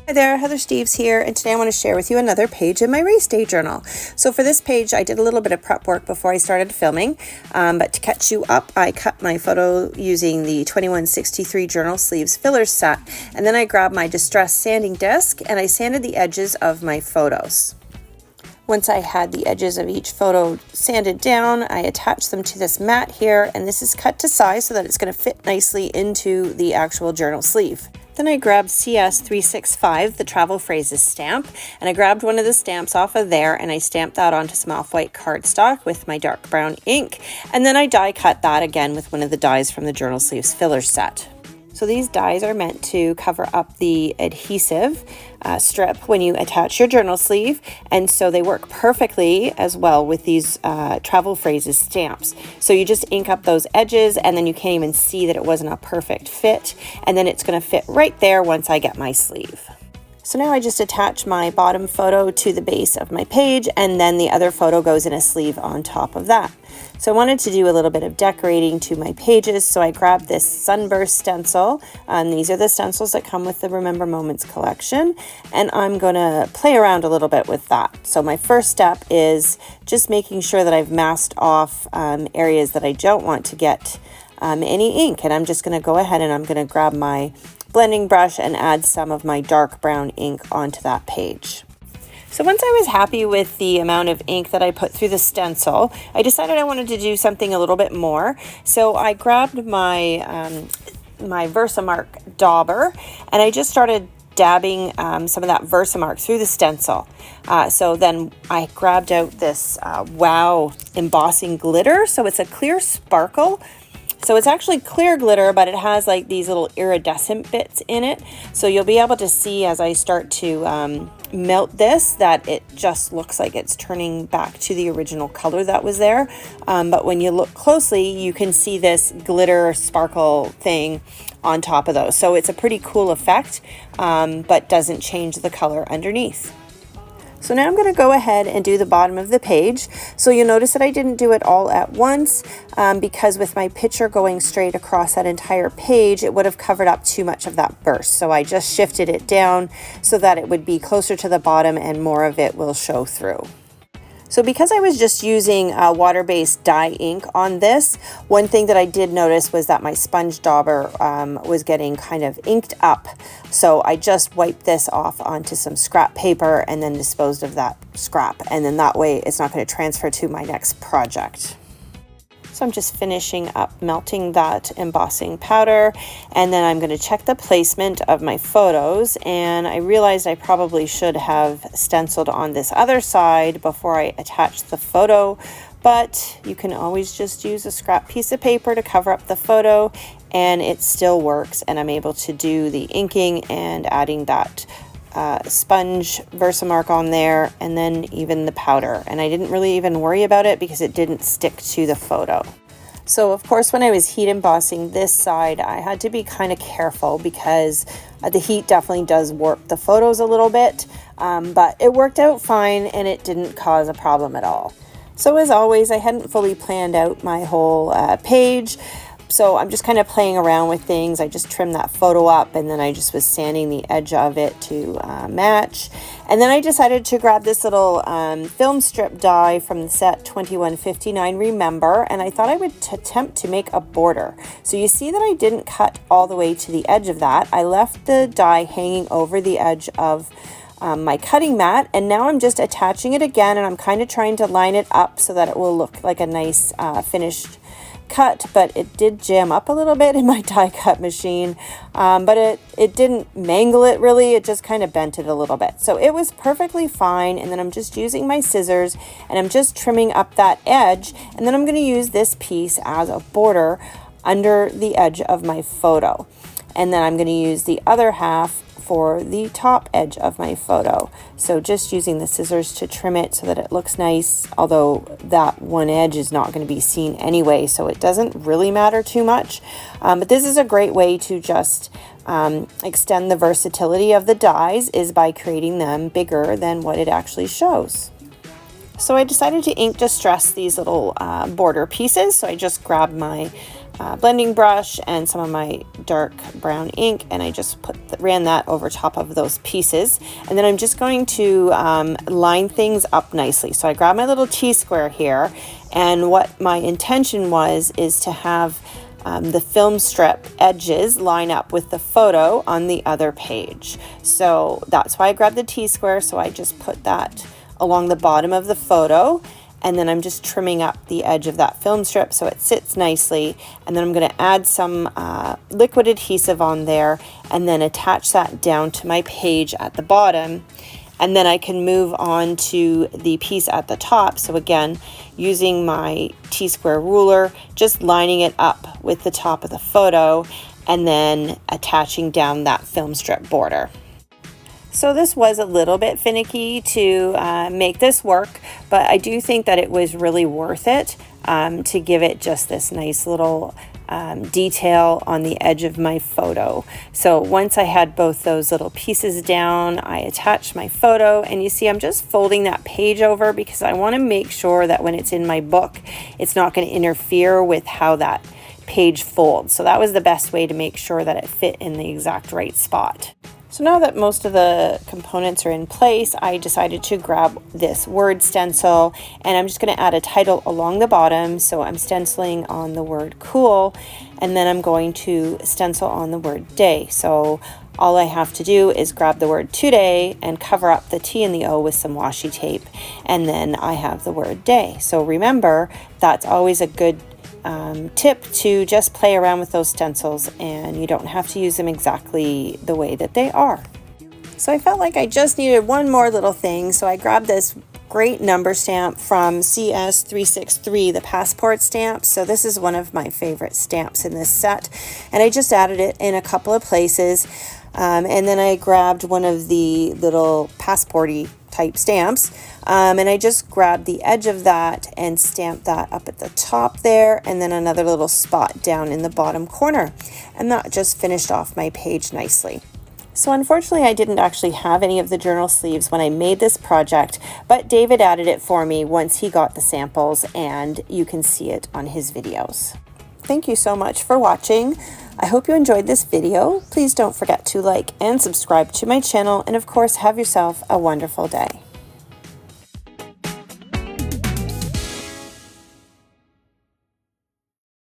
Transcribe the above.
Hi there, Heather Steves here, and today I want to share with you another page in my race day journal. So for this page, I did a little bit of prep work before I started filming, but to catch you up, I cut my photo using the 2163 journal sleeves filler set, and then I grabbed my distress sanding disc and I sanded the edges of my photos. Once I had the edges of each photo sanded down, I attached them to this mat here, and this is cut to size so that it's going to fit nicely into the actual journal sleeve. Then I grabbed CS365, the travel phrases stamp, and I grabbed one of the stamps off of there and I stamped that onto some off-white cardstock with my dark brown ink, and then I die cut that again with one of the dies from the journal sleeves filler set. So these dies are meant to cover up the adhesive strip when you attach your journal sleeve, and so they work perfectly as well with these travel phrases stamps. So you just ink up those edges and then you can't even see that it wasn't a perfect fit, and then it's going to fit right there once I get my sleeve. So now I just attach my bottom photo to the base of my page, and then the other photo goes in a sleeve on top of that. So I wanted to do a little bit of decorating to my pages, so I grabbed this sunburst stencil. These are the stencils that come with the Remember Moments collection, and I'm going to play around a little bit with that. So my first step is just making sure that I've masked off areas that I don't want to get any ink, and I'm just going to go ahead and I'm going to grab my blending brush and add some of my dark brown ink onto that page. So once I was happy with the amount of ink that I put through the stencil, I decided I wanted to do something a little bit more. So I grabbed my my Versamark dauber and I just started dabbing some of that Versamark through the stencil. So then I grabbed out this Wow embossing glitter. So it's a clear sparkle. So it's actually clear glitter, but it has like these little iridescent bits in it. So you'll be able to see as I start to melt this that it just looks like it's turning back to the original color that was there. But when you look closely, you can see this glitter sparkle thing on top of those. So it's a pretty cool effect, but doesn't change the color underneath. So now I'm going to go ahead and do the bottom of the page. So you'll notice that I didn't do it all at once because with my picture going straight across that entire page, it would have covered up too much of that burst. So I just shifted it down so that it would be closer to the bottom and more of it will show through. So because I was just using water-based dye ink on this, one thing that I did notice was that my sponge dauber was getting kind of inked up. So I just wiped this off onto some scrap paper and then disposed of that scrap. And then that way it's not going to transfer to my next project. So I'm just finishing up melting that embossing powder, and then I'm going to check the placement of my photos, and I realized I probably should have stenciled on this other side before I attached the photo, but you can always just use a scrap piece of paper to cover up the photo and it still works, and I'm able to do the inking and adding that sponge Versamark on there, and then even the powder, and I didn't really even worry about it because it didn't stick to the photo. So of course when I was heat embossing this side, I had to be kind of careful because the heat definitely does warp the photos a little bit, but it worked out fine and it didn't cause a problem at all. So as always, I hadn't fully planned out my whole page. So I'm just kind of playing around with things. I just trimmed that photo up and then I just was sanding the edge of it to match. And then I decided to grab this little film strip die from the set 2159 Remember, and I thought I would attempt to make a border. So you see that I didn't cut all the way to the edge of that. I left the die hanging over the edge of my cutting mat, and now I'm just attaching it again, and I'm kind of trying to line it up so that it will look like a nice finished cut, but it did jam up a little bit in my die cut machine, but it didn't mangle it really, it just kind of bent it a little bit. So it was perfectly fine, and then I'm just using my scissors and I'm just trimming up that edge, and then I'm going to use this piece as a border under the edge of my photo. And then I'm going to use the other half for the top edge of my photo. So just using the scissors to trim it so that it looks nice, although that one edge is not going to be seen anyway, so it doesn't really matter too much. But this is a great way to just extend the versatility of the dies, is by creating them bigger than what it actually shows. So I decided to ink distress these little border pieces. So I just grabbed my blending brush and some of my dark brown ink, and I just ran that over top of those pieces. And then I'm just going to line things up nicely. So I grabbed my little T-square here, and what my intention is to have the film strip edges line up with the photo on the other page. So that's why I grabbed the T-square. So I just put that along the bottom of the photo, and then I'm just trimming up the edge of that film strip so it sits nicely. And then I'm going to add some liquid adhesive on there and then attach that down to my page at the bottom. And then I can move on to the piece at the top. So again, using my T-square ruler, just lining it up with the top of the photo and then attaching down that film strip border. So this was a little bit finicky to make this work, but I do think that it was really worth it to give it just this nice little detail on the edge of my photo. So once I had both those little pieces down, I attached my photo, and you see I'm just folding that page over because I want to make sure that when it's in my book, it's not going to interfere with how that page folds. So that was the best way to make sure that it fit in the exact right spot. So now that most of the components are in place, I decided to grab this word stencil, and I'm just going to add a title along the bottom. So I'm stenciling on the word cool, and then I'm going to stencil on the word day. So all I have to do is grab the word today and cover up the T and the O with some washi tape, and then I have the word day. So remember, that's always a good tip to just play around with those stencils, and you don't have to use them exactly the way that they are. So I felt like I just needed one more little thing, so I grabbed this great number stamp from CS363, the passport stamp. So this is one of my favorite stamps in this set, and I just added it in a couple of places, and then I grabbed one of the little passporty type stamps, and I just grabbed the edge of that and stamped that up at the top there, and then another little spot down in the bottom corner, and that just finished off my page nicely. So unfortunately I didn't actually have any of the journal sleeves when I made this project, but David added it for me once he got the samples, and you can see it on his videos. Thank you so much for watching. I hope you enjoyed this video. Please don't forget to like and subscribe to my channel, and of course have yourself a wonderful day.